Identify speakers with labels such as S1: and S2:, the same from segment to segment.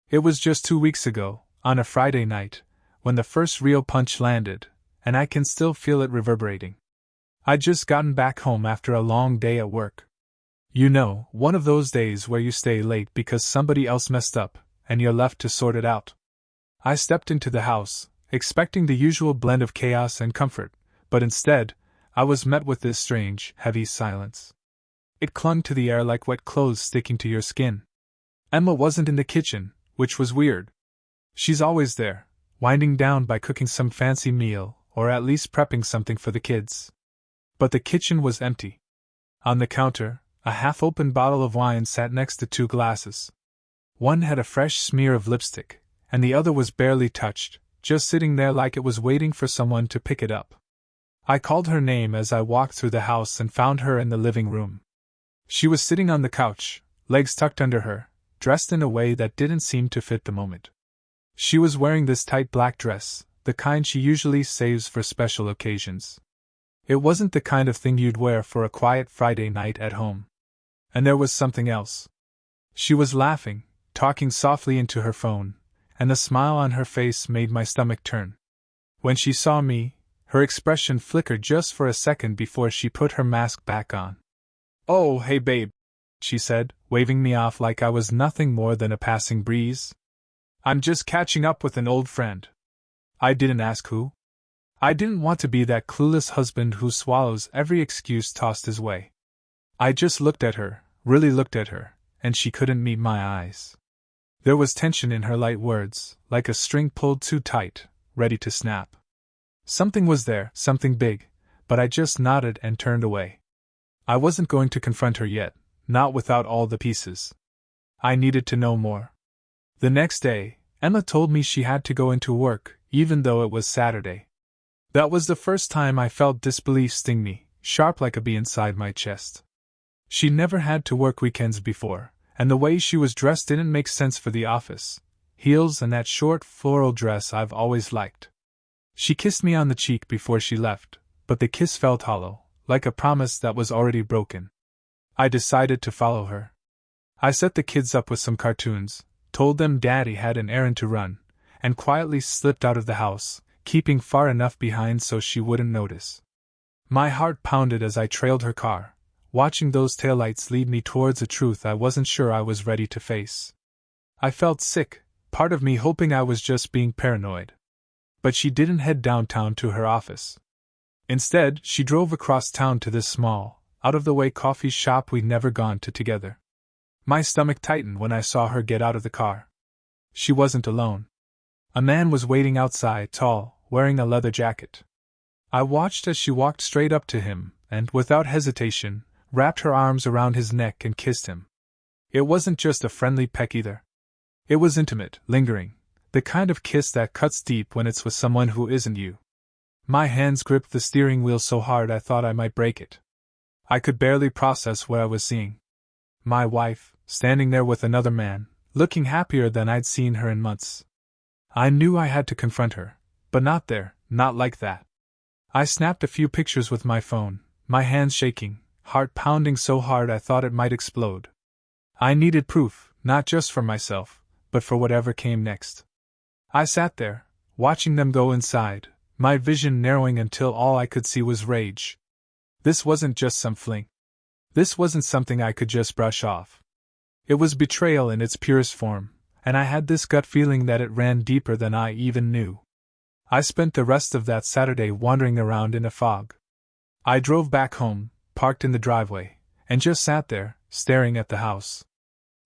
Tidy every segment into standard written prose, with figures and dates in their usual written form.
S1: It was just 2 weeks ago, on a Friday night, when the first real punch landed, and I can still feel it reverberating. I'd just gotten back home after a long day at work. You know, one of those days where you stay late because somebody else messed up, and you're left to sort it out. I stepped into the house, expecting the usual blend of chaos and comfort, but instead, I was met with this strange, heavy silence. It clung to the air like wet clothes sticking to your skin. Emma wasn't in the kitchen, which was weird. She's always there, winding down by cooking some fancy meal, or at least prepping something for the kids. But the kitchen was empty. On the counter, a half-open bottle of wine sat next to 2 glasses. One had a fresh smear of lipstick, and the other was barely touched, just sitting there like it was waiting for someone to pick it up. I called her name as I walked through the house and found her in the living room. She was sitting on the couch, legs tucked under her, dressed in a way that didn't seem to fit the moment. She was wearing this tight black dress, the kind she usually saves for special occasions. It wasn't the kind of thing you'd wear for a quiet Friday night at home. And there was something else. She was laughing, talking softly into her phone, and the smile on her face made my stomach turn. When she saw me, her expression flickered just for a second before she put her mask back on. "Oh, hey babe," she said, waving me off like I was nothing more than a passing breeze. "I'm just catching up with an old friend." I didn't ask who. I didn't want to be that clueless husband who swallows every excuse tossed his way. I just looked at her, really looked at her, and she couldn't meet my eyes. There was tension in her light words, like a string pulled too tight, ready to snap. Something was there, something big, but I just nodded and turned away. I wasn't going to confront her yet, not without all the pieces. I needed to know more. The next day, Emma told me she had to go into work, even though it was Saturday. That was the first time I felt disbelief sting me, sharp like a bee inside my chest. She never had to work weekends before, and the way she was dressed didn't make sense for the office. Heels and that short floral dress I've always liked. She kissed me on the cheek before she left, but the kiss felt hollow, like a promise that was already broken. I decided to follow her. I set the kids up with some cartoons, told them Daddy had an errand to run, and quietly slipped out of the house, keeping far enough behind so she wouldn't notice. My heart pounded as I trailed her car, watching those taillights lead me towards a truth I wasn't sure I was ready to face. I felt sick, part of me hoping I was just being paranoid. But she didn't head downtown to her office. Instead, she drove across town to this small, out-of-the-way coffee shop we'd never gone to together. My stomach tightened when I saw her get out of the car. She wasn't alone. A man was waiting outside, tall, wearing a leather jacket. I watched as she walked straight up to him, and, without hesitation, wrapped her arms around his neck and kissed him. It wasn't just a friendly peck either. It was intimate, lingering, the kind of kiss that cuts deep when it's with someone who isn't you. My hands gripped the steering wheel so hard I thought I might break it. I could barely process what I was seeing. My wife, standing there with another man, looking happier than I'd seen her in months. I knew I had to confront her, but not there, not like that. I snapped a few pictures with my phone, my hands shaking, heart pounding so hard I thought it might explode. I needed proof, not just for myself, but for whatever came next. I sat there, watching them go inside, my vision narrowing until all I could see was rage. This wasn't just some fling. This wasn't something I could just brush off. It was betrayal in its purest form, and I had this gut feeling that it ran deeper than I even knew. I spent the rest of that Saturday wandering around in a fog. I drove back home, parked in the driveway, and just sat there, staring at the house.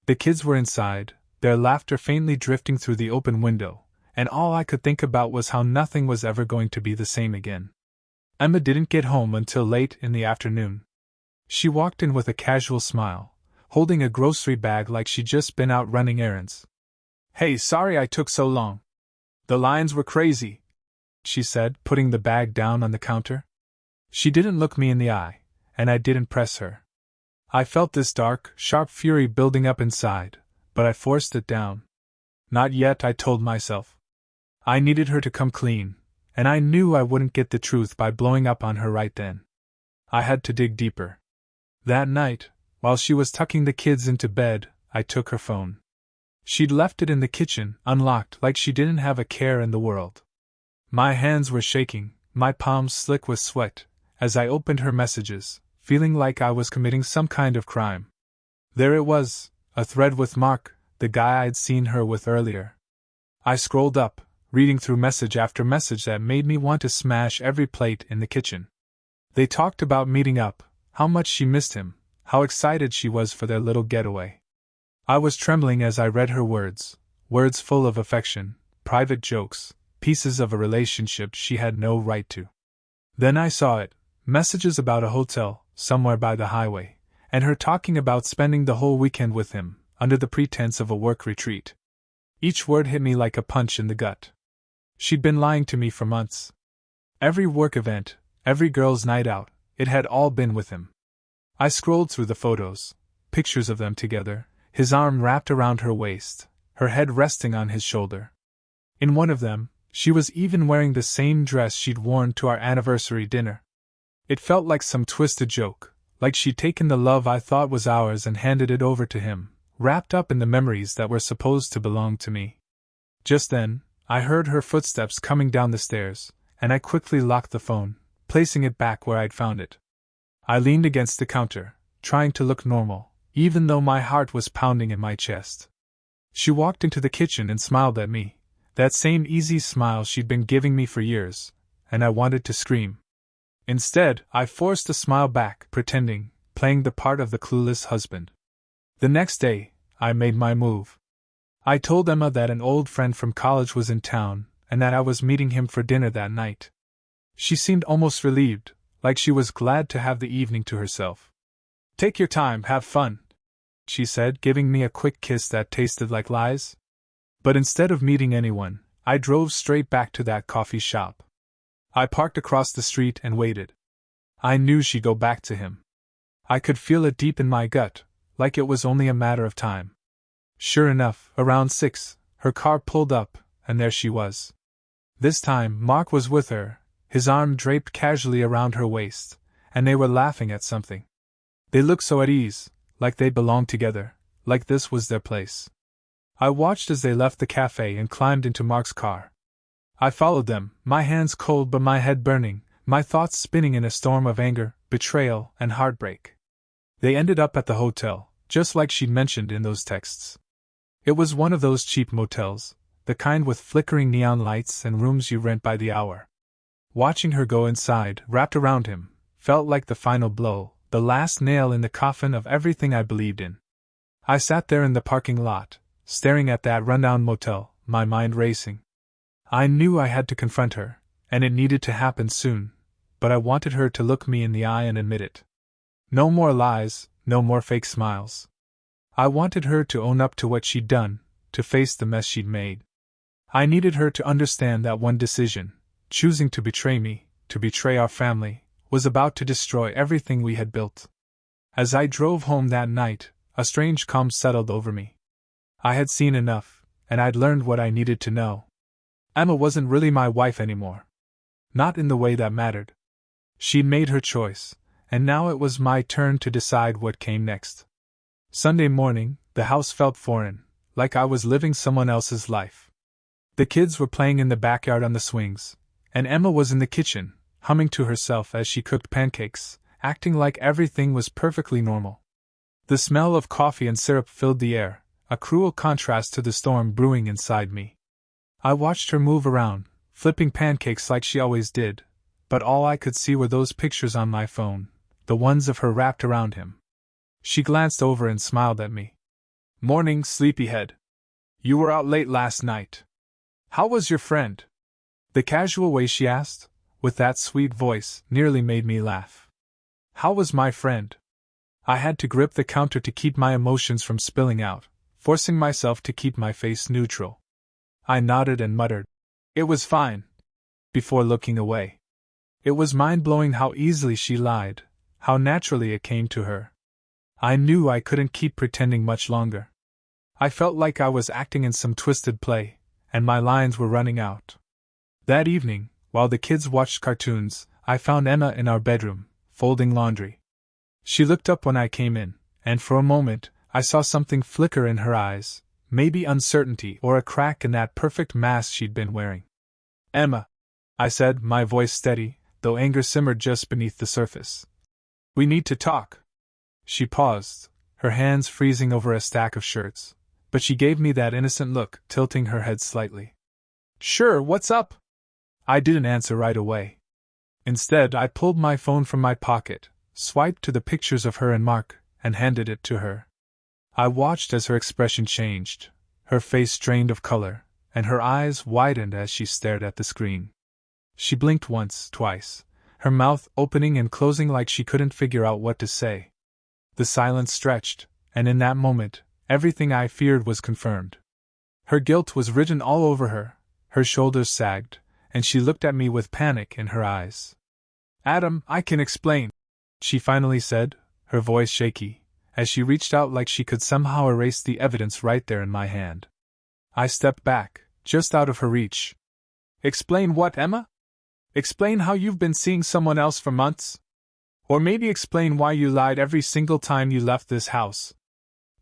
S1: The kids were inside, their laughter faintly drifting through the open window, and all I could think about was how nothing was ever going to be the same again. Emma didn't get home until late in the afternoon. She walked in with a casual smile, holding a grocery bag like she'd just been out running errands. "Hey, sorry I took so long. The lines were crazy," she said, putting the bag down on the counter. She didn't look me in the eye, and I didn't press her. I felt this dark, sharp fury building up inside, but I forced it down. Not yet, I told myself. I needed her to come clean, and I knew I wouldn't get the truth by blowing up on her right then. I had to dig deeper. That night, while she was tucking the kids into bed, I took her phone. She'd left it in the kitchen, unlocked, like she didn't have a care in the world. My hands were shaking, my palms slick with sweat, as I opened her messages, feeling like I was committing some kind of crime. There it was, a thread with Mark, the guy I'd seen her with earlier. I scrolled up, reading through message after message that made me want to smash every plate in the kitchen. They talked about meeting up, how much she missed him, how excited she was for their little getaway. I was trembling as I read her words, words full of affection, private jokes, pieces of a relationship she had no right to. Then I saw it, messages about a hotel, somewhere by the highway, and her talking about spending the whole weekend with him, under the pretense of a work retreat. Each word hit me like a punch in the gut. She'd been lying to me for months. Every work event, every girls' night out, it had all been with him. I scrolled through the photos, pictures of them together, his arm wrapped around her waist, her head resting on his shoulder. In one of them, she was even wearing the same dress she'd worn to our anniversary dinner. It felt like some twisted joke, like she'd taken the love I thought was ours and handed it over to him, wrapped up in the memories that were supposed to belong to me. Just then, I heard her footsteps coming down the stairs, and I quickly locked the phone, placing it back where I'd found it. I leaned against the counter, trying to look normal, even though my heart was pounding in my chest. She walked into the kitchen and smiled at me, that same easy smile she'd been giving me for years, and I wanted to scream. Instead, I forced a smile back, pretending, playing the part of the clueless husband. The next day, I made my move. I told Emma that an old friend from college was in town, and that I was meeting him for dinner that night. She seemed almost relieved, like she was glad to have the evening to herself. "Take your time, have fun," she said, giving me a quick kiss that tasted like lies. But instead of meeting anyone, I drove straight back to that coffee shop. I parked across the street and waited. I knew she'd go back to him. I could feel it deep in my gut, like it was only a matter of time. Sure enough, around 6, her car pulled up, and there she was. This time, Mark was with her, his arm draped casually around her waist, and they were laughing at something. They looked so at ease, like they belonged together, like this was their place. I watched as they left the cafe and climbed into Mark's car. I followed them, my hands cold but my head burning, my thoughts spinning in a storm of anger, betrayal, and heartbreak. They ended up at the hotel, just like she'd mentioned in those texts. It was one of those cheap motels, the kind with flickering neon lights and rooms you rent by the hour. Watching her go inside, wrapped around him, felt like the final blow, the last nail in the coffin of everything I believed in. I sat there in the parking lot, staring at that rundown motel, my mind racing. I knew I had to confront her, and it needed to happen soon, but I wanted her to look me in the eye and admit it. No more lies, no more fake smiles. I wanted her to own up to what she'd done, to face the mess she'd made. I needed her to understand that one decision, choosing to betray me, to betray our family, was about to destroy everything we had built. As I drove home that night, a strange calm settled over me. I had seen enough, and I'd learned what I needed to know. Emma wasn't really my wife anymore. Not in the way that mattered. She'd made her choice, and now it was my turn to decide what came next. Sunday morning, the house felt foreign, like I was living someone else's life. The kids were playing in the backyard on the swings, and Emma was in the kitchen, humming to herself as she cooked pancakes, acting like everything was perfectly normal. The smell of coffee and syrup filled the air, a cruel contrast to the storm brewing inside me. I watched her move around, flipping pancakes like she always did, but all I could see were those pictures on my phone, the ones of her wrapped around him. She glanced over and smiled at me. "Morning, sleepyhead. You were out late last night. How was your friend?" The casual way she asked, with that sweet voice, nearly made me laugh. How was my friend? I had to grip the counter to keep my emotions from spilling out, forcing myself to keep my face neutral. I nodded and muttered, "It was fine," before looking away. It was mind-blowing how easily she lied, how naturally it came to her. I knew I couldn't keep pretending much longer. I felt like I was acting in some twisted play, and my lines were running out. That evening, while the kids watched cartoons, I found Emma in our bedroom, folding laundry. She looked up when I came in, and for a moment, I saw something flicker in her eyes, maybe uncertainty or a crack in that perfect mask she'd been wearing. "Emma," I said, my voice steady, though anger simmered just beneath the surface. "We need to talk." She paused, her hands freezing over a stack of shirts, but she gave me that innocent look, tilting her head slightly. "Sure, what's up?" I didn't answer right away. Instead, I pulled my phone from my pocket, swiped to the pictures of her and Mark, and handed it to her. I watched as her expression changed, her face drained of color, and her eyes widened as she stared at the screen. She blinked once, twice, her mouth opening and closing like she couldn't figure out what to say. The silence stretched, and in that moment, everything I feared was confirmed. Her guilt was written all over her, her shoulders sagged, and she looked at me with panic in her eyes. "Adam, I can explain," she finally said, her voice shaky, as she reached out like she could somehow erase the evidence right there in my hand. I stepped back, just out of her reach. "Explain what, Emma? Explain how you've been seeing someone else for months? Or maybe explain why you lied every single time you left this house.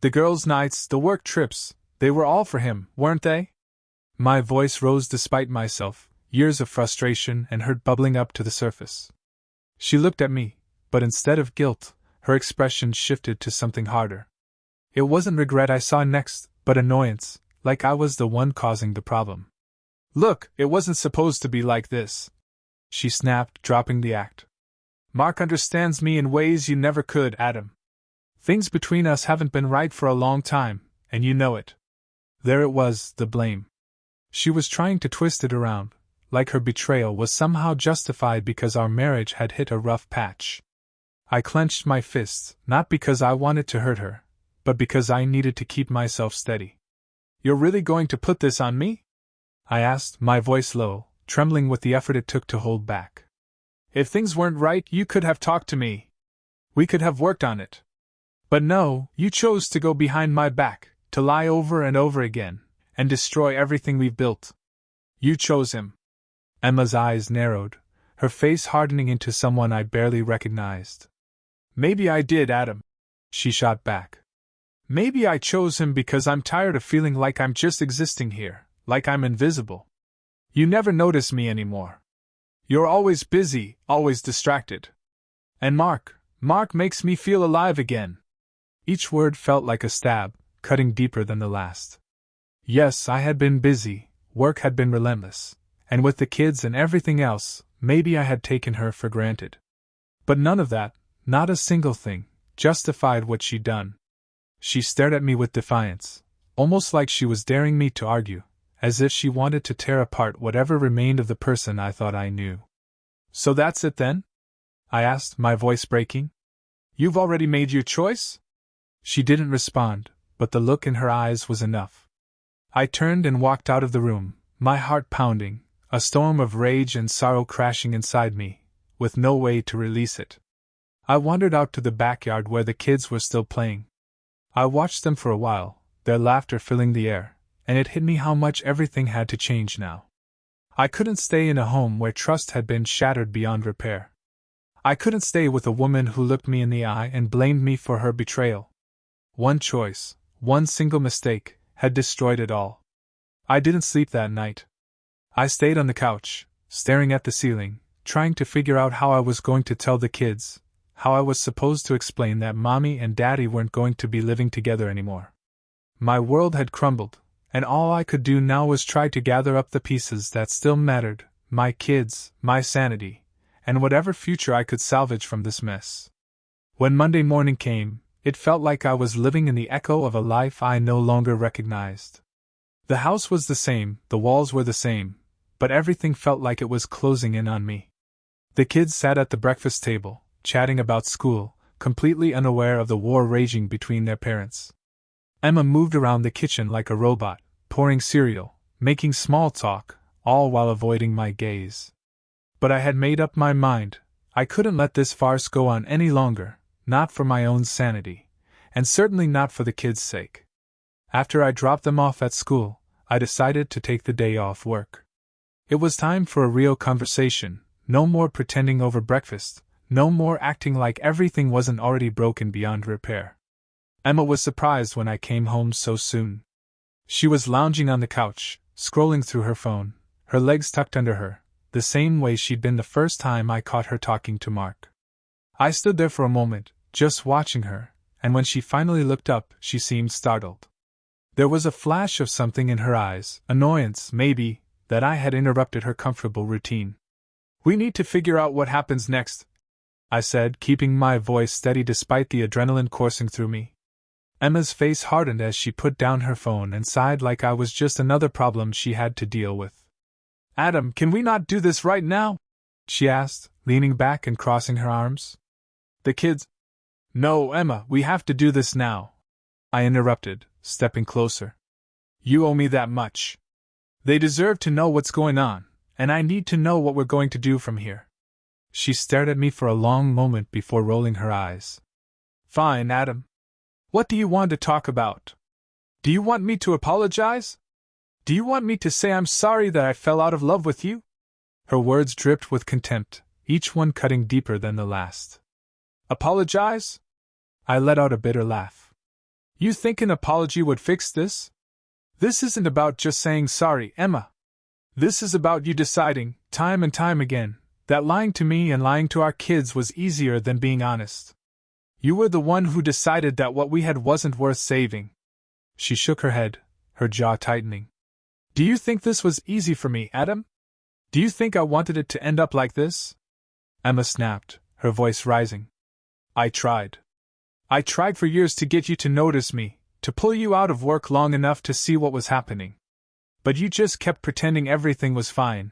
S1: The girls' nights, the work trips, they were all for him, weren't they?" My voice rose despite myself, years of frustration and hurt bubbling up to the surface. She looked at me, but instead of guilt, her expression shifted to something harder. It wasn't regret I saw next, but annoyance, like I was the one causing the problem. "Look, it wasn't supposed to be like this," she snapped, dropping the act. "Mark understands me in ways you never could, Adam. Things between us haven't been right for a long time, and you know it." There it was, the blame. She was trying to twist it around, like her betrayal was somehow justified because our marriage had hit a rough patch. I clenched my fists, not because I wanted to hurt her, but because I needed to keep myself steady. "You're really going to put this on me?" I asked, my voice low, trembling with the effort it took to hold back. "If things weren't right, you could have talked to me. We could have worked on it. But no, you chose to go behind my back, to lie over and over again, and destroy everything we've built. You chose him." Emma's eyes narrowed, her face hardening into someone I barely recognized. "Maybe I did, Adam," she shot back. "Maybe I chose him because I'm tired of feeling like I'm just existing here, like I'm invisible. You never notice me anymore. You're always busy, always distracted. And Mark makes me feel alive again." Each word felt like a stab, cutting deeper than the last. Yes, I had been busy, work had been relentless, and with the kids and everything else, maybe I had taken her for granted. But none of that, not a single thing, justified what she'd done. She stared at me with defiance, almost like she was daring me to argue, as if she wanted to tear apart whatever remained of the person I thought I knew. "So that's it then?" I asked, my voice breaking. "You've already made your choice?" She didn't respond, but the look in her eyes was enough. I turned and walked out of the room, my heart pounding, a storm of rage and sorrow crashing inside me, with no way to release it. I wandered out to the backyard where the kids were still playing. I watched them for a while, their laughter filling the air, and it hit me how much everything had to change now. I couldn't stay in a home where trust had been shattered beyond repair. I couldn't stay with a woman who looked me in the eye and blamed me for her betrayal. One choice, one single mistake, had destroyed it all. I didn't sleep that night. I stayed on the couch, staring at the ceiling, trying to figure out how I was going to tell the kids, how I was supposed to explain that Mommy and Daddy weren't going to be living together anymore. My world had crumbled, and all I could do now was try to gather up the pieces that still mattered, my kids, my sanity, and whatever future I could salvage from this mess. When Monday morning came, it felt like I was living in the echo of a life I no longer recognized. The house was the same, the walls were the same, but everything felt like it was closing in on me. The kids sat at the breakfast table, chatting about school, completely unaware of the war raging between their parents. Emma moved around the kitchen like a robot, pouring cereal, making small talk, all while avoiding my gaze. But I had made up my mind. I couldn't let this farce go on any longer, not for my own sanity, and certainly not for the kids' sake. After I dropped them off at school, I decided to take the day off work. It was time for a real conversation, no more pretending over breakfast, no more acting like everything wasn't already broken beyond repair. Emma was surprised when I came home so soon. She was lounging on the couch, scrolling through her phone, her legs tucked under her, the same way she'd been the first time I caught her talking to Mark. I stood there for a moment, just watching her, and when she finally looked up, she seemed startled. There was a flash of something in her eyes, annoyance, maybe, that I had interrupted her comfortable routine. "We need to figure out what happens next," I said, keeping my voice steady despite the adrenaline coursing through me. Emma's face hardened as she put down her phone and sighed like I was just another problem she had to deal with. "Adam, can we not do this right now?" she asked, leaning back and crossing her arms. "The kids—" "No, Emma, we have to do this now," I interrupted, stepping closer. "You owe me that much. They deserve to know what's going on, and I need to know what we're going to do from here." She stared at me for a long moment before rolling her eyes. "Fine, Adam. What do you want to talk about? Do you want me to apologize? Do you want me to say I'm sorry that I fell out of love with you?" Her words dripped with contempt, each one cutting deeper than the last. "Apologize?" I let out a bitter laugh. "You think an apology would fix this? This isn't about just saying sorry, Emma. This is about you deciding, time and time again, that lying to me and lying to our kids was easier than being honest. You were the one who decided that what we had wasn't worth saving." She shook her head, her jaw tightening. "Do you think this was easy for me, Adam? Do you think I wanted it to end up like this?" Emma snapped, her voice rising. "I tried. I tried for years to get you to notice me, to pull you out of work long enough to see what was happening. But you just kept pretending everything was fine."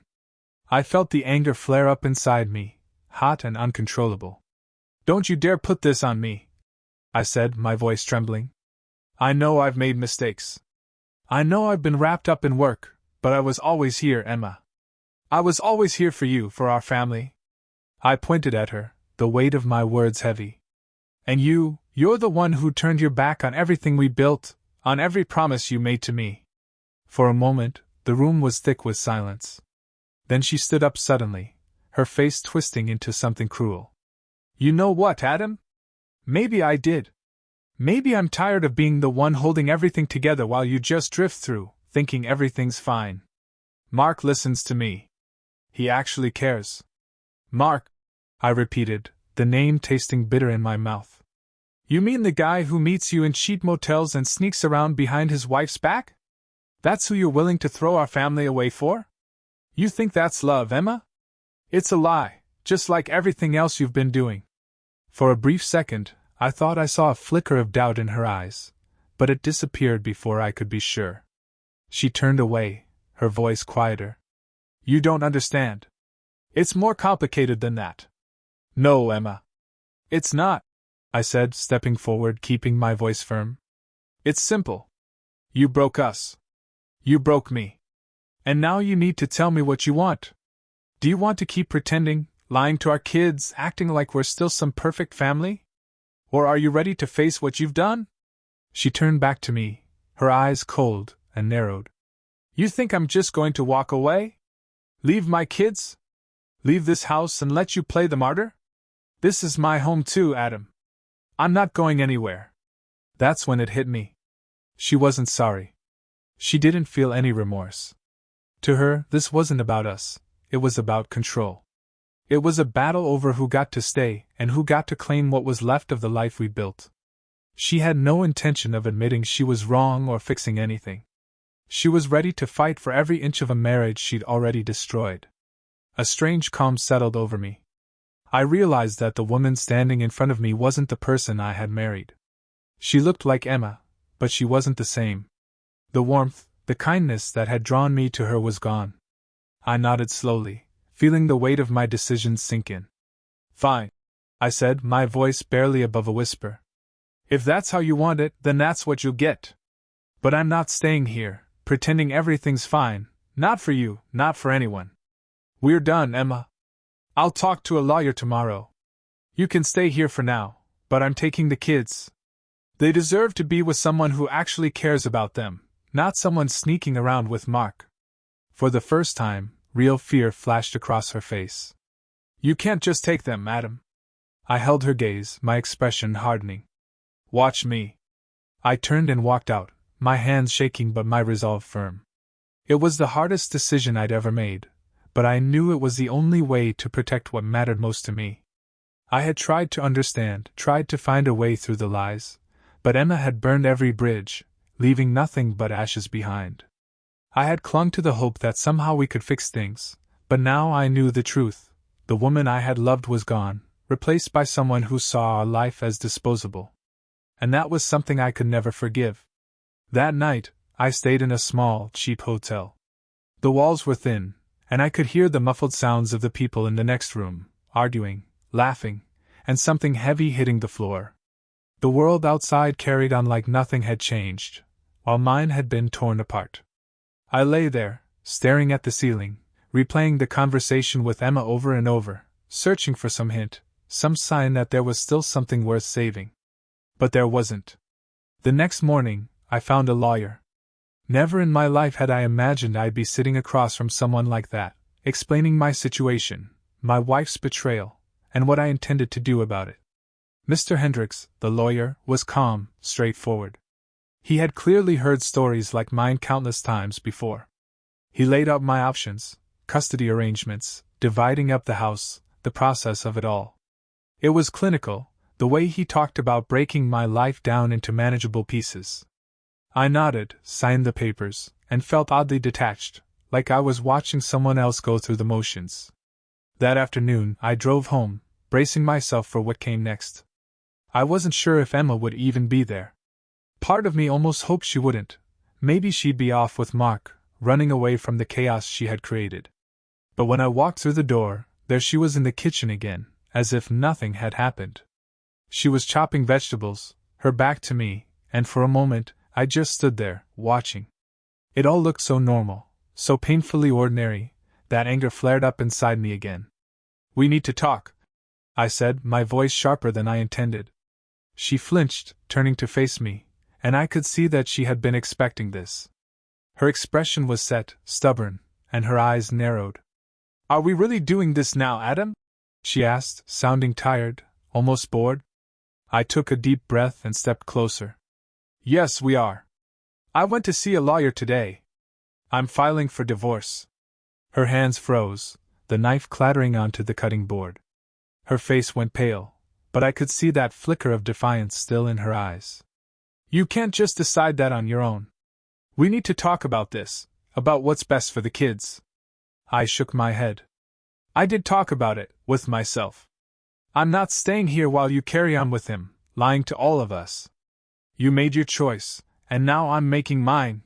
S1: I felt the anger flare up inside me, hot and uncontrollable. "Don't you dare put this on me," I said, my voice trembling. "I know I've made mistakes. I know I've been wrapped up in work, but I was always here, Emma. I was always here for you, for our family." I pointed at her, the weight of my words heavy. "And you're the one who turned your back on everything we built, on every promise you made to me." For a moment, the room was thick with silence. Then she stood up suddenly, her face twisting into something cruel. "You know what, Adam? Maybe I did. Maybe I'm tired of being the one holding everything together while you just drift through, thinking everything's fine. Mark listens to me. He actually cares." "Mark," I repeated, the name tasting bitter in my mouth. "You mean the guy who meets you in cheap motels and sneaks around behind his wife's back? That's who you're willing to throw our family away for? You think that's love, Emma? It's a lie, just like everything else you've been doing." For a brief second, I thought I saw a flicker of doubt in her eyes, but it disappeared before I could be sure. She turned away, her voice quieter. "You don't understand. It's more complicated than that." "No, Emma. It's not," I said, stepping forward, keeping my voice firm. "It's simple. You broke us. You broke me. And now you need to tell me what you want. Do you want to keep pretending, lying to our kids, acting like we're still some perfect family? Or are you ready to face what you've done?" She turned back to me, her eyes cold and narrowed. "You think I'm just going to walk away? Leave my kids? Leave this house and let you play the martyr? This is my home too, Adam. I'm not going anywhere." That's when it hit me. She wasn't sorry. She didn't feel any remorse. To her, this wasn't about us, it was about control. It was a battle over who got to stay and who got to claim what was left of the life we built. She had no intention of admitting she was wrong or fixing anything. She was ready to fight for every inch of a marriage she'd already destroyed. A strange calm settled over me. I realized that the woman standing in front of me wasn't the person I had married. She looked like Emma, but she wasn't the same. The warmth, the kindness that had drawn me to her was gone. I nodded slowly, feeling the weight of my decision sink in. "Fine," I said, my voice barely above a whisper. "If that's how you want it, then that's what you'll get. But I'm not staying here, pretending everything's fine, not for you, not for anyone. We're done, Emma. I'll talk to a lawyer tomorrow. You can stay here for now, but I'm taking the kids. They deserve to be with someone who actually cares about them, not someone sneaking around with Mark." For the first time, real fear flashed across her face. "You can't just take them, madam." I held her gaze, my expression hardening. "Watch me." I turned and walked out, my hands shaking but my resolve firm. It was the hardest decision I'd ever made, but I knew it was the only way to protect what mattered most to me. I had tried to understand, tried to find a way through the lies, but Emma had burned every bridge, leaving nothing but ashes behind. I had clung to the hope that somehow we could fix things, but now I knew the truth. The woman I had loved was gone, replaced by someone who saw our life as disposable. And that was something I could never forgive. That night, I stayed in a small, cheap hotel. The walls were thin, and I could hear the muffled sounds of the people in the next room, arguing, laughing, and something heavy hitting the floor. The world outside carried on like nothing had changed, while mine had been torn apart. I lay there, staring at the ceiling, replaying the conversation with Emma over and over, searching for some hint, some sign that there was still something worth saving. But there wasn't. The next morning, I found a lawyer. Never in my life had I imagined I'd be sitting across from someone like that, explaining my situation, my wife's betrayal, and what I intended to do about it. Mr. Hendricks, the lawyer, was calm, straightforward. He had clearly heard stories like mine countless times before. He laid out my options, custody arrangements, dividing up the house, the process of it all. It was clinical, the way he talked about breaking my life down into manageable pieces. I nodded, signed the papers, and felt oddly detached, like I was watching someone else go through the motions. That afternoon, I drove home, bracing myself for what came next. I wasn't sure if Emma would even be there. Part of me almost hoped she wouldn't. Maybe she'd be off with Mark, running away from the chaos she had created. But when I walked through the door, there she was in the kitchen again, as if nothing had happened. She was chopping vegetables, her back to me, and for a moment, I just stood there, watching. It all looked so normal, so painfully ordinary, that anger flared up inside me again. "We need to talk," I said, my voice sharper than I intended. She flinched, turning to face me, and I could see that she had been expecting this. Her expression was set, stubborn, and her eyes narrowed. "Are we really doing this now, Adam?" she asked, sounding tired, almost bored. I took a deep breath and stepped closer. "Yes, we are. I went to see a lawyer today. I'm filing for divorce." Her hands froze, the knife clattering onto the cutting board. Her face went pale, but I could see that flicker of defiance still in her eyes. "You can't just decide that on your own. We need to talk about this, about what's best for the kids." I shook my head. "I did talk about it, with myself. I'm not staying here while you carry on with him, lying to all of us. You made your choice, and now I'm making mine."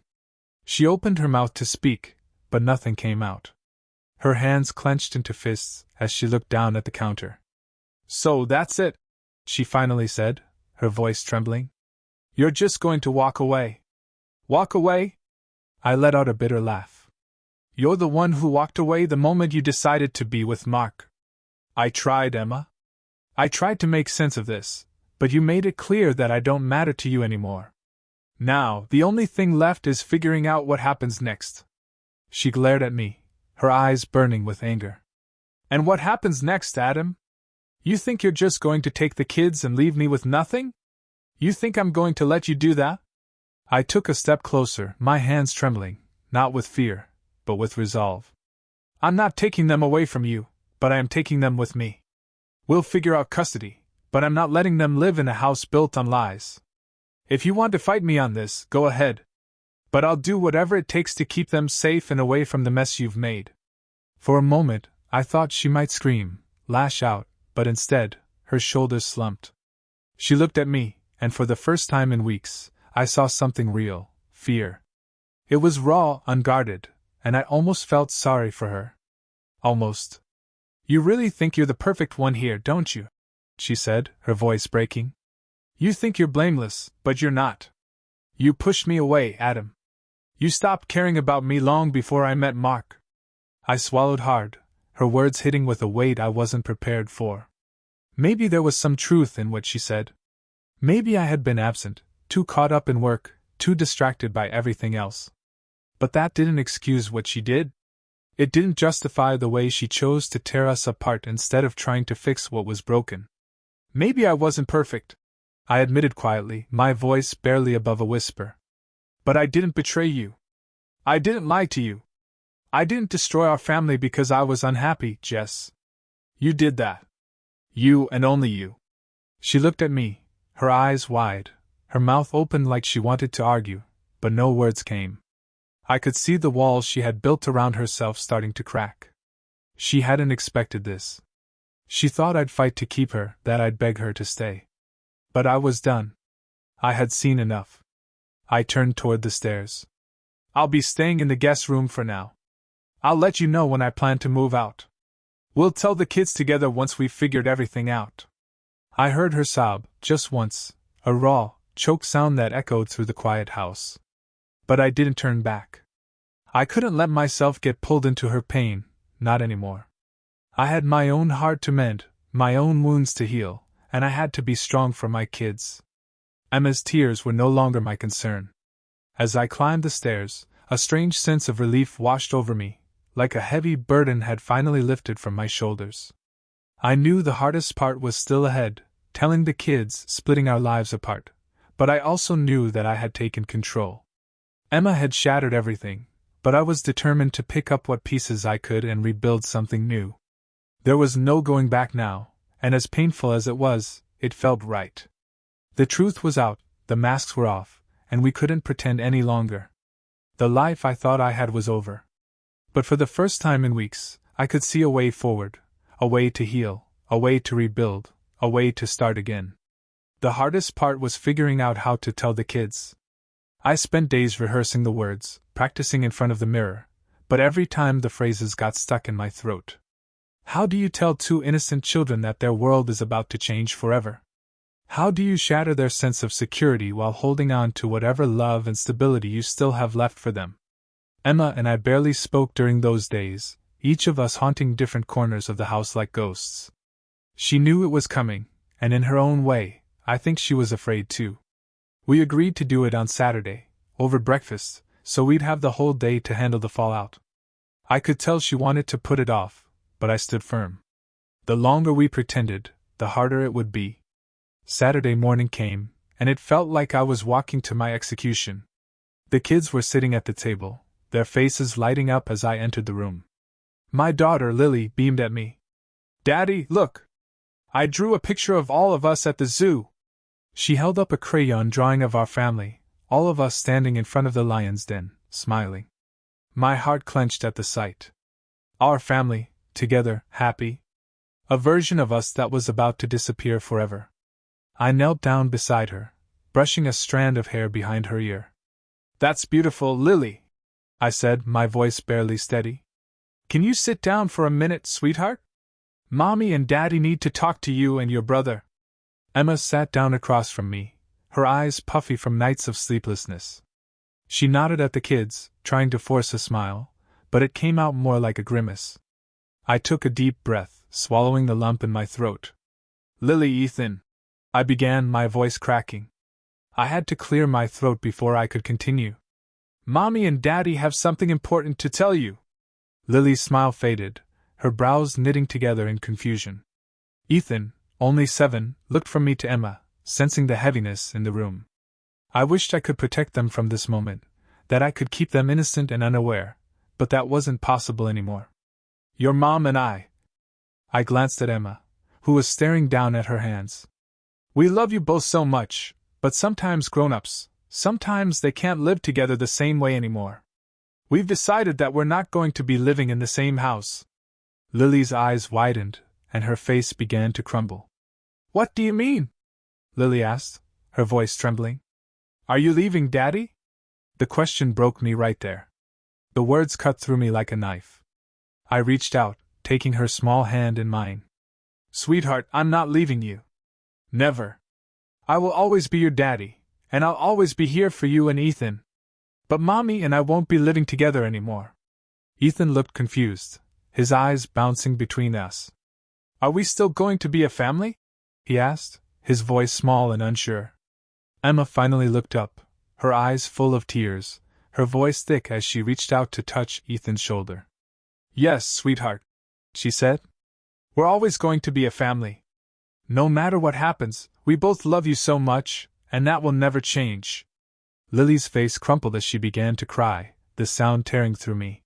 S1: She opened her mouth to speak, but nothing came out. Her hands clenched into fists as she looked down at the counter. "So that's it," she finally said, her voice trembling. "You're just going to walk away." "Walk away?" I let out a bitter laugh. "You're the one who walked away the moment you decided to be with Mark." "I tried, Emma. I tried to make sense of this, but you made it clear that I don't matter to you anymore. Now, the only thing left is figuring out what happens next." She glared at me, her eyes burning with anger. "And what happens next, Adam? You think you're just going to take the kids and leave me with nothing? You think I'm going to let you do that?" I took a step closer, my hands trembling, not with fear, but with resolve. "I'm not taking them away from you, but I am taking them with me. We'll figure out custody, but I'm not letting them live in a house built on lies. If you want to fight me on this, go ahead. But I'll do whatever it takes to keep them safe and away from the mess you've made." For a moment, I thought she might scream, lash out, but instead, her shoulders slumped. She looked at me, and for the first time in weeks, I saw something real: fear. It was raw, unguarded, and I almost felt sorry for her. Almost. "You really think you're the perfect one here, don't you?" she said, her voice breaking. "You think you're blameless, but you're not. You pushed me away, Adam. You stopped caring about me long before I met Mark." I swallowed hard, her words hitting with a weight I wasn't prepared for. Maybe there was some truth in what she said. Maybe I had been absent, too caught up in work, too distracted by everything else. But that didn't excuse what she did. It didn't justify the way she chose to tear us apart instead of trying to fix what was broken. "Maybe I wasn't perfect," I admitted quietly, my voice barely above a whisper. But I didn't betray you. I didn't lie to you. I didn't destroy our family because I was unhappy, Jess. You did that. You and only you. She looked at me, her eyes wide, her mouth open like she wanted to argue, but no words came. I could see the walls she had built around herself starting to crack. She hadn't expected this. She thought I'd fight to keep her, that I'd beg her to stay. But I was done. I had seen enough. I turned toward the stairs. I'll be staying in the guest room for now. I'll let you know when I plan to move out. We'll tell the kids together once we've figured everything out. I heard her sob, just once, a raw, choked sound that echoed through the quiet house. But I didn't turn back. I couldn't let myself get pulled into her pain, not anymore. I had my own heart to mend, my own wounds to heal, and I had to be strong for my kids. Emma's tears were no longer my concern. As I climbed the stairs, a strange sense of relief washed over me, like a heavy burden had finally lifted from my shoulders. I knew the hardest part was still ahead, telling the kids, splitting our lives apart, but I also knew that I had taken control. Emma had shattered everything, but I was determined to pick up what pieces I could and rebuild something new. There was no going back now, and as painful as it was, it felt right. The truth was out, the masks were off, and we couldn't pretend any longer. The life I thought I had was over. But for the first time in weeks, I could see a way forward, a way to heal, a way to rebuild, a way to start again. The hardest part was figuring out how to tell the kids. I spent days rehearsing the words, practicing in front of the mirror, but every time the phrases got stuck in my throat. How do you tell two innocent children that their world is about to change forever? How do you shatter their sense of security while holding on to whatever love and stability you still have left for them? Emma and I barely spoke during those days, each of us haunting different corners of the house like ghosts. She knew it was coming, and in her own way, I think she was afraid too. We agreed to do it on Saturday, over breakfast, so we'd have the whole day to handle the fallout. I could tell she wanted to put it off, but I stood firm. The longer we pretended, the harder it would be. Saturday morning came, and it felt like I was walking to my execution. The kids were sitting at the table, their faces lighting up as I entered the room. My daughter Lily beamed at me. "Daddy, look! I drew a picture of all of us at the zoo." She held up a crayon drawing of our family, all of us standing in front of the lion's den, smiling. My heart clenched at the sight. Our family, together, happy. A version of us that was about to disappear forever. I knelt down beside her, brushing a strand of hair behind her ear. "That's beautiful, Lily," I said, my voice barely steady. "Can you sit down for a minute, sweetheart? Mommy and Daddy need to talk to you and your brother." Emma sat down across from me, her eyes puffy from nights of sleeplessness. She nodded at the kids, trying to force a smile, but it came out more like a grimace. I took a deep breath, swallowing the lump in my throat. "Lily, Ethan," I began, my voice cracking. I had to clear my throat before I could continue. "Mommy and Daddy have something important to tell you." Lily's smile faded, her brows knitting together in confusion. Ethan, only 7, looked from me to Emma, sensing the heaviness in the room. I wished I could protect them from this moment, that I could keep them innocent and unaware, but that wasn't possible anymore. "Your mom and I." I glanced at Emma, who was staring down at her hands. "We love you both so much, but sometimes grown-ups, sometimes they can't live together the same way anymore. We've decided that we're not going to be living in the same house." Lily's eyes widened, and her face began to crumble. "What do you mean?" Lily asked, her voice trembling. "Are you leaving Daddy?" The question broke me right there. The words cut through me like a knife. I reached out, taking her small hand in mine. "Sweetheart, I'm not leaving you. Never. I will always be your daddy, and I'll always be here for you and Ethan. But Mommy and I won't be living together anymore." Ethan looked confused, his eyes bouncing between us. "Are we still going to be a family?" he asked, his voice small and unsure. Emma finally looked up, her eyes full of tears, her voice thick as she reached out to touch Ethan's shoulder. "Yes, sweetheart," she said. "We're always going to be a family. No matter what happens, we both love you so much, and that will never change." Lily's face crumpled as she began to cry, the sound tearing through me.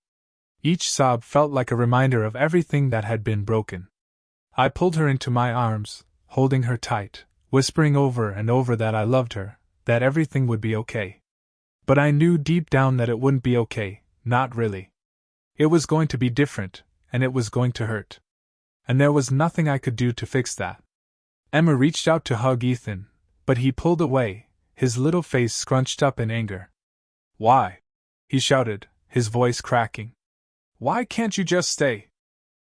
S1: Each sob felt like a reminder of everything that had been broken. I pulled her into my arms, holding her tight, whispering over and over that I loved her, that everything would be okay. But I knew deep down that it wouldn't be okay, not really. It was going to be different, and it was going to hurt. And there was nothing I could do to fix that. Emma reached out to hug Ethan, but he pulled away, his little face scrunched up in anger. "Why?" he shouted, his voice cracking. "Why can't you just stay?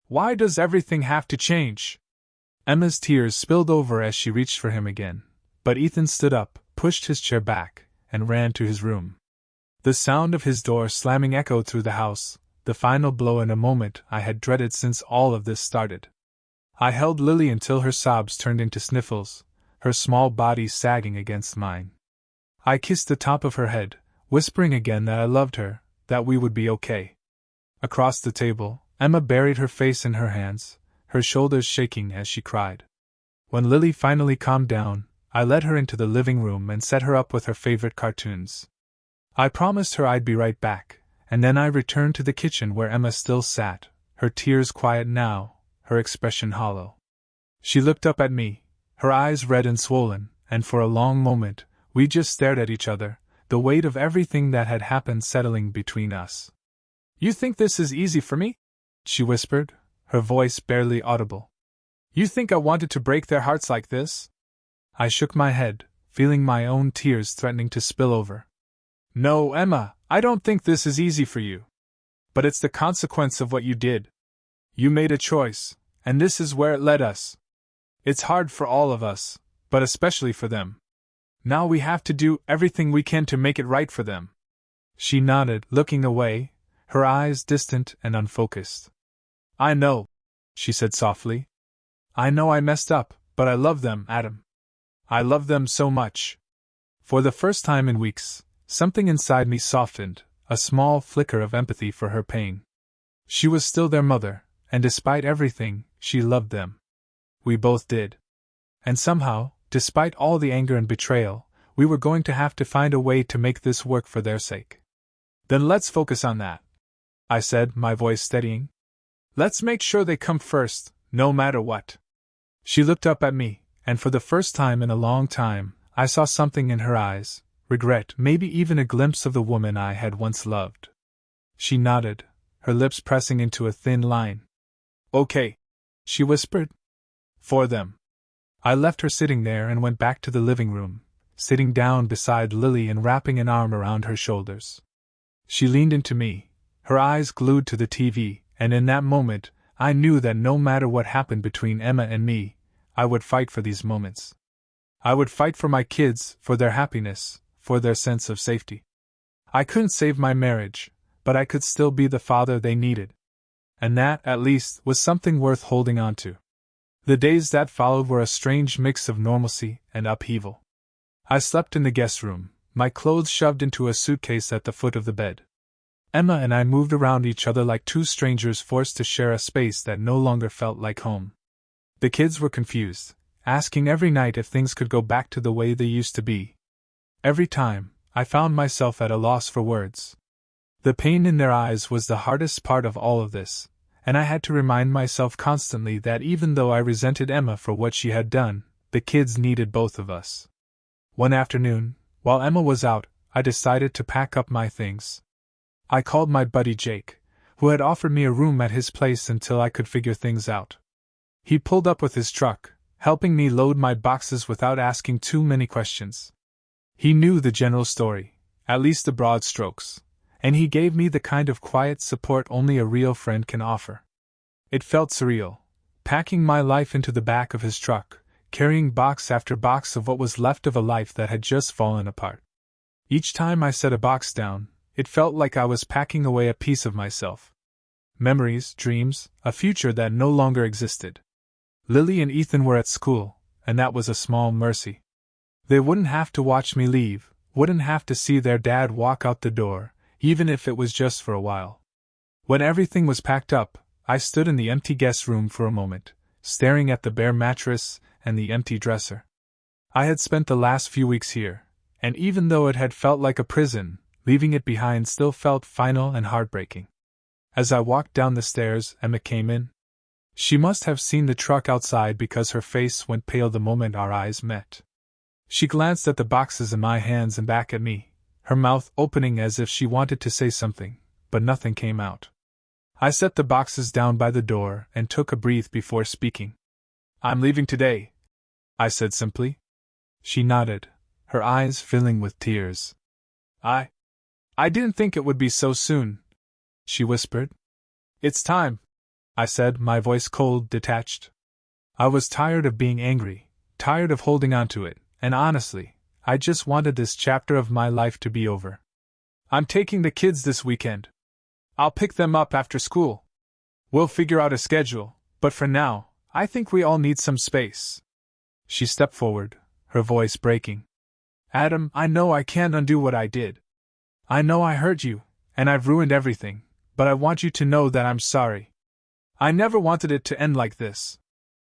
S1: Why does everything have to change?" Emma's tears spilled over as she reached for him again, but Ethan stood up, pushed his chair back, and ran to his room. The sound of his door slamming echoed through the house, the final blow in a moment I had dreaded since all of this started. I held Lily until her sobs turned into sniffles, her small body sagging against mine. I kissed the top of her head, whispering again that I loved her, that we would be okay. Across the table, Emma buried her face in her hands, her shoulders shaking as she cried. When Lily finally calmed down, I led her into the living room and set her up with her favorite cartoons. I promised her I'd be right back, and then I returned to the kitchen where Emma still sat, her tears quiet now, her expression hollow. She looked up at me, her eyes red and swollen, and for a long moment, we just stared at each other, the weight of everything that had happened settling between us. "You think this is easy for me?" she whispered, her voice barely audible. "You think I wanted to break their hearts like this?" I shook my head, feeling my own tears threatening to spill over. "No, Emma, I don't think this is easy for you. But it's the consequence of what you did. You made a choice, and this is where it led us. It's hard for all of us, but especially for them. Now we have to do everything we can to make it right for them." She nodded, looking away, her eyes distant and unfocused. "I know," she said softly. "I know I messed up, but I love them, Adam. I love them so much." For the first time in weeks, something inside me softened, a small flicker of empathy for her pain. She was still their mother, and despite everything, she loved them. We both did. And somehow, despite all the anger and betrayal, we were going to have to find a way to make this work for their sake. "Then let's focus on that," I said, my voice steadying. "Let's make sure they come first, no matter what." She looked up at me, and for the first time in a long time, I saw something in her eyes, regret, maybe even a glimpse of the woman I had once loved. She nodded, her lips pressing into a thin line. "Okay," she whispered. "For them." I left her sitting there and went back to the living room, sitting down beside Lily and wrapping an arm around her shoulders. She leaned into me, her eyes glued to the TV, and in that moment, I knew that no matter what happened between Emma and me, I would fight for these moments. I would fight for my kids, for their happiness, for their sense of safety. I couldn't save my marriage, but I could still be the father they needed. And that, at least, was something worth holding on to. The days that followed were a strange mix of normalcy and upheaval. I slept in the guest room, my clothes shoved into a suitcase at the foot of the bed. Emma and I moved around each other like two strangers forced to share a space that no longer felt like home. The kids were confused, asking every night if things could go back to the way they used to be. Every time, I found myself at a loss for words. The pain in their eyes was the hardest part of all of this, and I had to remind myself constantly that even though I resented Emma for what she had done, the kids needed both of us. One afternoon, while Emma was out, I decided to pack up my things. I called my buddy Jake, who had offered me a room at his place until I could figure things out. He pulled up with his truck, helping me load my boxes without asking too many questions. He knew the general story, at least the broad strokes, and he gave me the kind of quiet support only a real friend can offer. It felt surreal, packing my life into the back of his truck, carrying box after box of what was left of a life that had just fallen apart. Each time I set a box down, it felt like I was packing away a piece of myself. Memories, dreams, a future that no longer existed. Lily and Ethan were at school, and that was a small mercy. They wouldn't have to watch me leave, wouldn't have to see their dad walk out the door, even if it was just for a while. When everything was packed up, I stood in the empty guest room for a moment, staring at the bare mattress and the empty dresser. I had spent the last few weeks here, and even though it had felt like a prison, leaving it behind still felt final and heartbreaking. As I walked down the stairs, Emma came in. She must have seen the truck outside because her face went pale the moment our eyes met. She glanced at the boxes in my hands and back at me, her mouth opening as if she wanted to say something, but nothing came out. I set the boxes down by the door and took a breath before speaking. "I'm leaving today," I said simply. She nodded, her eyes filling with tears. I didn't think it would be so soon," she whispered. "It's time," I said, my voice cold, detached. I was tired of being angry, tired of holding on to it, and honestly, I just wanted this chapter of my life to be over. "I'm taking the kids this weekend. I'll pick them up after school. We'll figure out a schedule, but for now, I think we all need some space." She stepped forward, her voice breaking. "Adam, I know I can't undo what I did. I know I hurt you, and I've ruined everything, but I want you to know that I'm sorry. I never wanted it to end like this."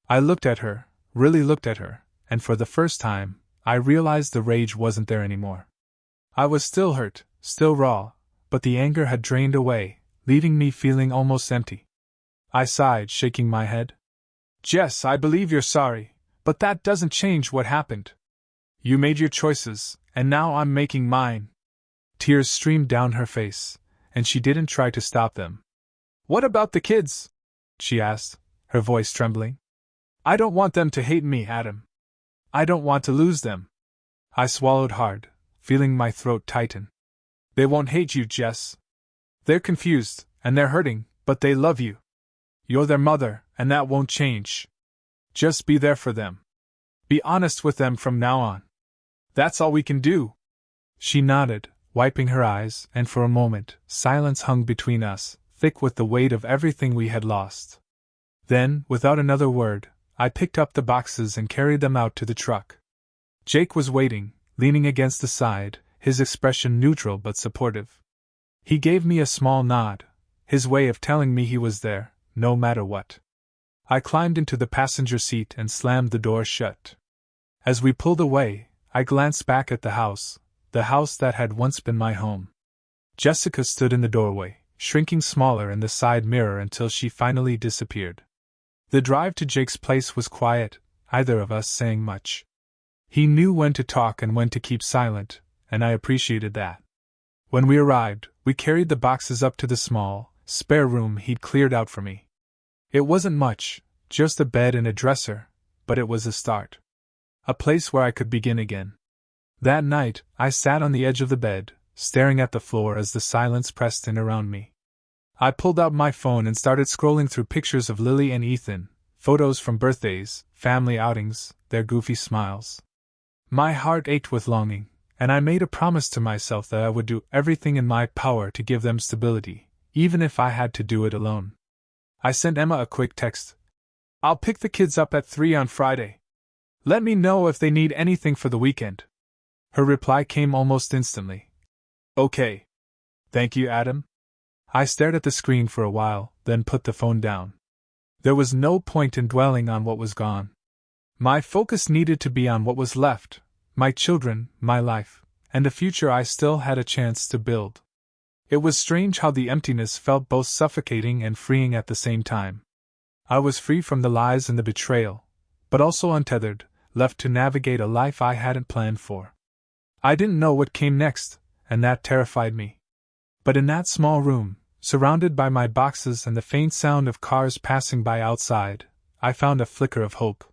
S1: I looked at her, really looked at her, and for the first time, I realized the rage wasn't there anymore. I was still hurt, still raw, but the anger had drained away, leaving me feeling almost empty. I sighed, shaking my head. "Jess, I believe you're sorry, but that doesn't change what happened. You made your choices, and now I'm making mine." Tears streamed down her face, and she didn't try to stop them. "What about the kids?" she asked, her voice trembling. "I don't want them to hate me, Adam. I don't want to lose them." I swallowed hard, feeling my throat tighten. "They won't hate you, Jess. They're confused, and they're hurting, but they love you. You're their mother, and that won't change. Just be there for them. Be honest with them from now on. That's all we can do." She nodded, wiping her eyes, and for a moment, silence hung between us, thick with the weight of everything we had lost. Then, without another word, I picked up the boxes and carried them out to the truck. Jake was waiting, leaning against the side, his expression neutral but supportive. He gave me a small nod, his way of telling me he was there, no matter what. I climbed into the passenger seat and slammed the door shut. As we pulled away, I glanced back at the house that had once been my home. Jessica stood in the doorway, shrinking smaller in the side mirror until she finally disappeared. The drive to Jake's place was quiet, either of us saying much. He knew when to talk and when to keep silent, and I appreciated that. When we arrived, we carried the boxes up to the small, spare room he'd cleared out for me. It wasn't much, just a bed and a dresser, but it was a start. A place where I could begin again. That night, I sat on the edge of the bed, staring at the floor as the silence pressed in around me. I pulled out my phone and started scrolling through pictures of Lily and Ethan, photos from birthdays, family outings, their goofy smiles. My heart ached with longing, and I made a promise to myself that I would do everything in my power to give them stability, even if I had to do it alone. I sent Emma a quick text. "I'll pick the kids up at 3 on Friday. Let me know if they need anything for the weekend." Her reply came almost instantly. "Okay. Thank you, Adam." I stared at the screen for a while, then put the phone down. There was no point in dwelling on what was gone. My focus needed to be on what was left, my children, my life, and the future I still had a chance to build. It was strange how the emptiness felt both suffocating and freeing at the same time. I was free from the lies and the betrayal, but also untethered, left to navigate a life I hadn't planned for. I didn't know what came next, and that terrified me. But in that small room, surrounded by my boxes and the faint sound of cars passing by outside, I found a flicker of hope.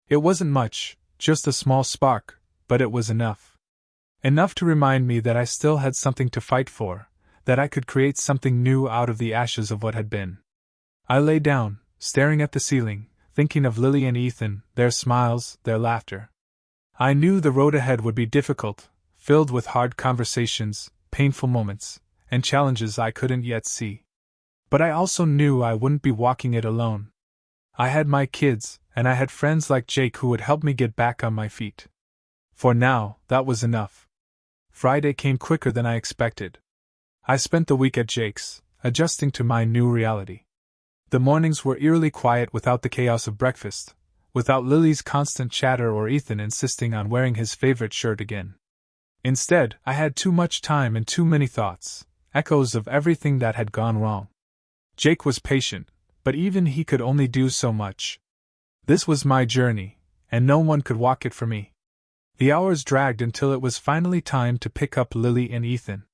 S1: It wasn't much, just a small spark, but it was enough. Enough to remind me that I still had something to fight for, that I could create something new out of the ashes of what had been. I lay down, staring at the ceiling, thinking of Lily and Ethan, their smiles, their laughter. I knew the road ahead would be difficult, filled with hard conversations, painful moments, and challenges I couldn't yet see. But I also knew I wouldn't be walking it alone. I had my kids, and I had friends like Jake who would help me get back on my feet. For now, that was enough. Friday came quicker than I expected. I spent the week at Jake's, adjusting to my new reality. The mornings were eerily quiet without the chaos of breakfast, without Lily's constant chatter or Ethan insisting on wearing his favorite shirt again. Instead, I had too much time and too many thoughts, echoes of everything that had gone wrong. Jake was patient, but even he could only do so much. This was my journey, and no one could walk it for me. The hours dragged until it was finally time to pick up Lily and Ethan.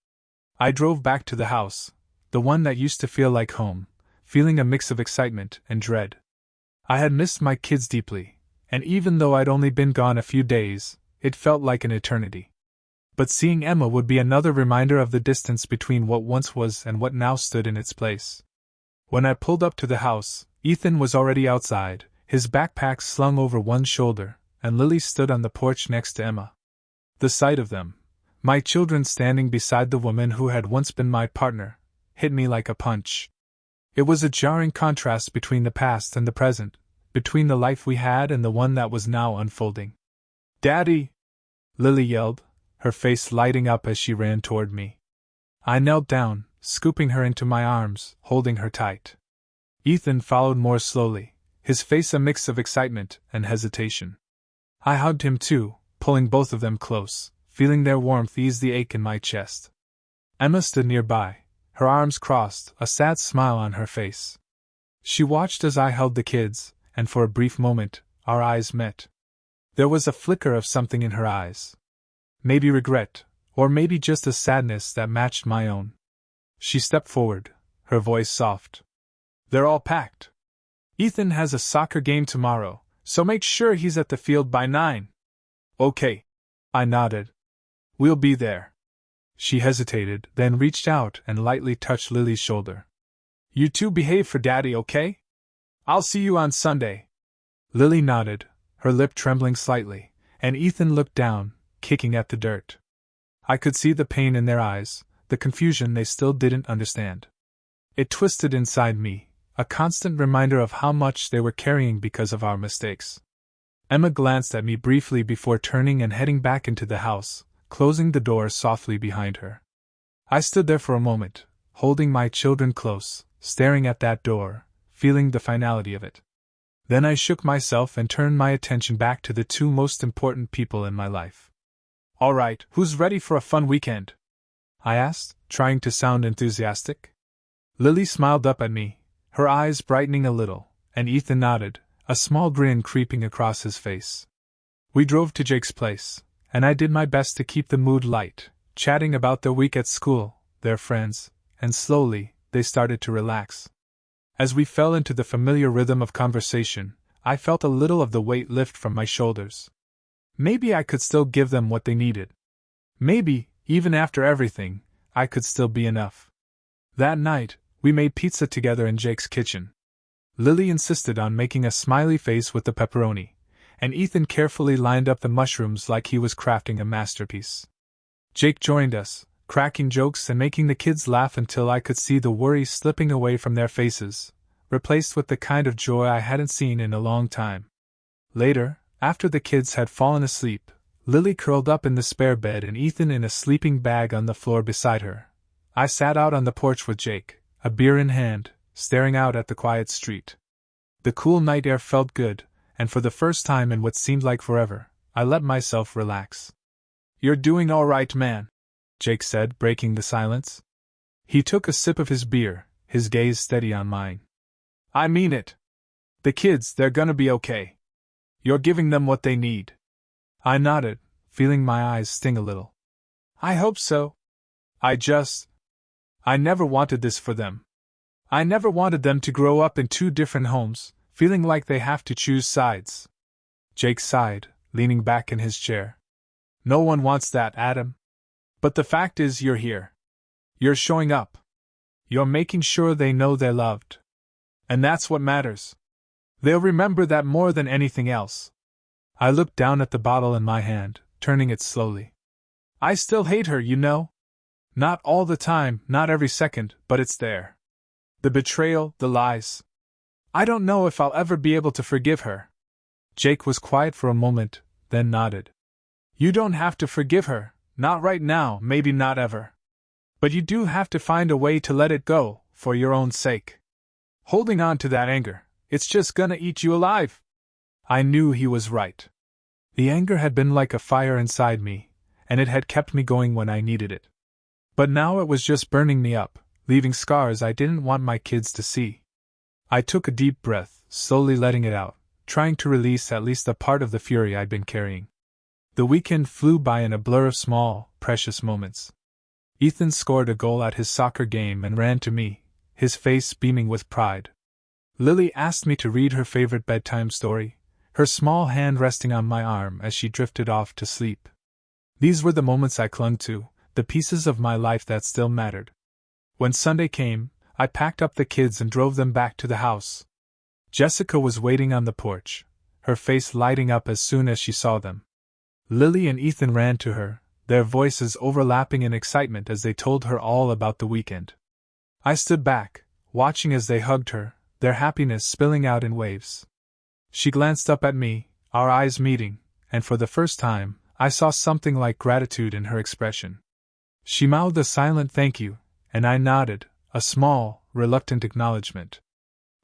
S1: I drove back to the house, the one that used to feel like home, feeling a mix of excitement and dread. I had missed my kids deeply, and even though I'd only been gone a few days, it felt like an eternity. But seeing Emma would be another reminder of the distance between what once was and what now stood in its place. When I pulled up to the house, Ethan was already outside, his backpack slung over one shoulder, and Lily stood on the porch next to Emma. The sight of them, my children standing beside the woman who had once been my partner, hit me like a punch. It was a jarring contrast between the past and the present, between the life we had and the one that was now unfolding. "Daddy!" Lily yelled, her face lighting up as she ran toward me. I knelt down, scooping her into my arms, holding her tight. Ethan followed more slowly, his face a mix of excitement and hesitation. I hugged him too, pulling both of them close, feeling their warmth ease the ache in my chest. Emma stood nearby, her arms crossed, a sad smile on her face. She watched as I held the kids, and for a brief moment, our eyes met. There was a flicker of something in her eyes. Maybe regret, or maybe just a sadness that matched my own. She stepped forward, her voice soft. "They're all packed. Ethan has a soccer game tomorrow, so make sure he's at the field by 9. "Okay." I nodded. "We'll be there." She hesitated, then reached out and lightly touched Lily's shoulder. "You two behave for Daddy, okay? I'll see you on Sunday." Lily nodded, her lip trembling slightly, and Ethan looked down, kicking at the dirt. I could see the pain in their eyes, the confusion they still didn't understand. It twisted inside me, a constant reminder of how much they were carrying because of our mistakes. Emma glanced at me briefly before turning and heading back into the house, closing the door softly behind her. I stood there for a moment, holding my children close, staring at that door, feeling the finality of it. Then I shook myself and turned my attention back to the two most important people in my life. "All right, who's ready for a fun weekend?" I asked, trying to sound enthusiastic. Lily smiled up at me, her eyes brightening a little, and Ethan nodded, a small grin creeping across his face. We drove to Jake's place, and I did my best to keep the mood light, chatting about their week at school, their friends, and slowly, they started to relax. As we fell into the familiar rhythm of conversation, I felt a little of the weight lift from my shoulders. Maybe I could still give them what they needed. Maybe, even after everything, I could still be enough. That night, we made pizza together in Jake's kitchen. Lily insisted on making a smiley face with the pepperoni, and Ethan carefully lined up the mushrooms like he was crafting a masterpiece. Jake joined us, cracking jokes and making the kids laugh until I could see the worry slipping away from their faces, replaced with the kind of joy I hadn't seen in a long time. Later, after the kids had fallen asleep, Lily curled up in the spare bed and Ethan in a sleeping bag on the floor beside her. I sat out on the porch with Jake, a beer in hand, staring out at the quiet street. The cool night air felt good, and for the first time in what seemed like forever, I let myself relax. "You're doing all right, man," Jake said, breaking the silence. He took a sip of his beer, his gaze steady on mine. "I mean it. The kids, they're gonna be okay. You're giving them what they need." I nodded, feeling my eyes sting a little. "I hope so. I never wanted this for them. I never wanted them to grow up in two different homes, feeling like they have to choose sides." Jake sighed, leaning back in his chair. "No one wants that, Adam. But the fact is you're here. You're showing up. You're making sure they know they're loved. And that's what matters. They'll remember that more than anything else." I looked down at the bottle in my hand, turning it slowly. "I still hate her, you know. Not all the time, not every second, but it's there. The betrayal, the lies. I don't know if I'll ever be able to forgive her." Jake was quiet for a moment, then nodded. "You don't have to forgive her, not right now, maybe not ever. But you do have to find a way to let it go, for your own sake. Holding on to that anger, it's just gonna eat you alive." I knew he was right. The anger had been like a fire inside me, and it had kept me going when I needed it. But now it was just burning me up, leaving scars I didn't want my kids to see. I took a deep breath, slowly letting it out, trying to release at least a part of the fury I'd been carrying. The weekend flew by in a blur of small, precious moments. Ethan scored a goal at his soccer game and ran to me, his face beaming with pride. Lily asked me to read her favorite bedtime story, her small hand resting on my arm as she drifted off to sleep. These were the moments I clung to, the pieces of my life that still mattered. When Sunday came, I packed up the kids and drove them back to the house. Jessica was waiting on the porch, her face lighting up as soon as she saw them. Lily and Ethan ran to her, their voices overlapping in excitement as they told her all about the weekend. I stood back, watching as they hugged her, their happiness spilling out in waves. She glanced up at me, our eyes meeting, and for the first time, I saw something like gratitude in her expression. She mouthed a silent thank you, and I nodded, a small, reluctant acknowledgement.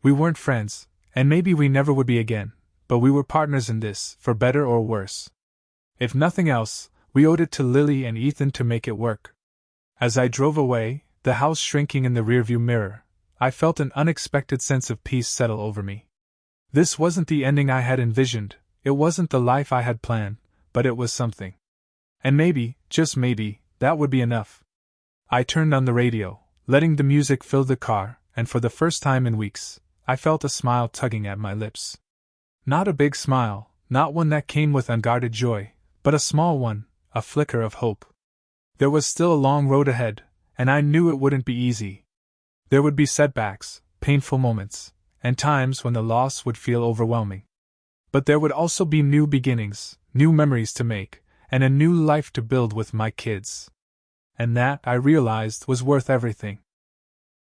S1: We weren't friends, and maybe we never would be again, but we were partners in this, for better or worse. If nothing else, we owed it to Lily and Ethan to make it work. As I drove away, the house shrinking in the rearview mirror, I felt an unexpected sense of peace settle over me. This wasn't the ending I had envisioned, it wasn't the life I had planned, but it was something. And maybe, just maybe, that would be enough. I turned on the radio, letting the music fill the car, and for the first time in weeks, I felt a smile tugging at my lips. Not a big smile, not one that came with unguarded joy, but a small one, a flicker of hope. There was still a long road ahead, and I knew it wouldn't be easy. There would be setbacks, painful moments, and times when the loss would feel overwhelming. But there would also be new beginnings, new memories to make, and a new life to build with my kids. And that, I realized, was worth everything.